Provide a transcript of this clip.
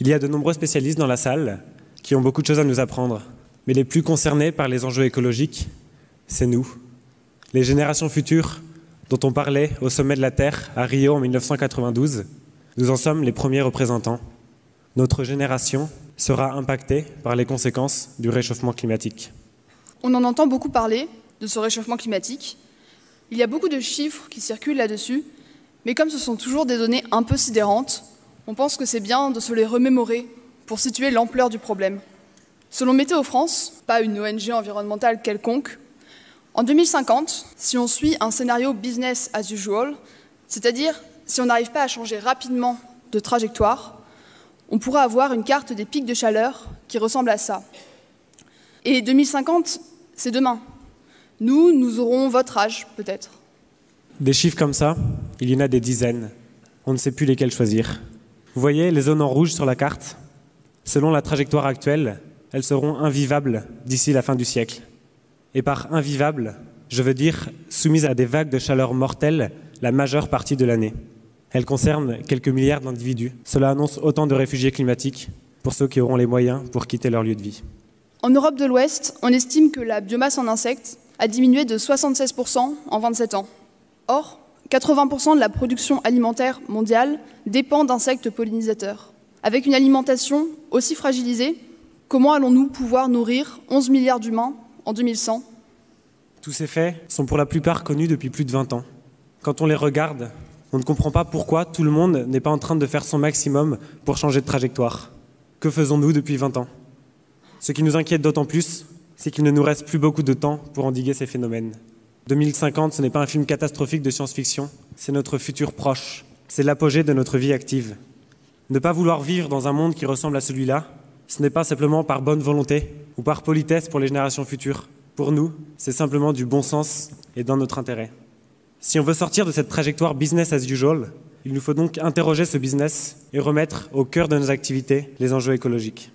Il y a de nombreux spécialistes dans la salle qui ont beaucoup de choses à nous apprendre. Mais les plus concernés par les enjeux écologiques, c'est nous. Les générations futures dont on parlait au sommet de la Terre à Rio en 1992, nous en sommes les premiers représentants. Notre génération sera impactée par les conséquences du réchauffement climatique. On en entend beaucoup parler de ce réchauffement climatique. Il y a beaucoup de chiffres qui circulent là-dessus, mais comme ce sont toujours des données un peu sidérantes, on pense que c'est bien de se les remémorer pour situer l'ampleur du problème. Selon Météo France, pas une ONG environnementale quelconque, en 2050, si on suit un scénario business as usual, c'est-à-dire si on n'arrive pas à changer rapidement de trajectoire, on pourra avoir une carte des pics de chaleur qui ressemble à ça. Et 2050, c'est demain. Nous aurons votre âge, peut-être. Des chiffres comme ça, il y en a des dizaines. On ne sait plus lesquels choisir. Vous voyez les zones en rouge sur la carte? Selon la trajectoire actuelle, elles seront invivables d'ici la fin du siècle. Et par invivables, je veux dire soumises à des vagues de chaleur mortelles la majeure partie de l'année. Elles concernent quelques milliards d'individus. Cela annonce autant de réfugiés climatiques pour ceux qui auront les moyens pour quitter leur lieu de vie. En Europe de l'Ouest, on estime que la biomasse en insectes a diminué de 76% en 27 ans. Or, 80% de la production alimentaire mondiale dépend d'insectes pollinisateurs. Avec une alimentation aussi fragilisée, comment allons-nous pouvoir nourrir 11 milliards d'humains en 2100 ? Tous ces faits sont pour la plupart connus depuis plus de 20 ans. Quand on les regarde, on ne comprend pas pourquoi tout le monde n'est pas en train de faire son maximum pour changer de trajectoire. Que faisons-nous depuis 20 ans ? Ce qui nous inquiète d'autant plus, c'est qu'il ne nous reste plus beaucoup de temps pour endiguer ces phénomènes. 2050, ce n'est pas un film catastrophique de science-fiction, c'est notre futur proche, c'est l'apogée de notre vie active. Ne pas vouloir vivre dans un monde qui ressemble à celui-là, ce n'est pas simplement par bonne volonté ou par politesse pour les générations futures. Pour nous, c'est simplement du bon sens et dans notre intérêt. Si on veut sortir de cette trajectoire business as usual, il nous faut donc interroger ce business et remettre au cœur de nos activités les enjeux écologiques.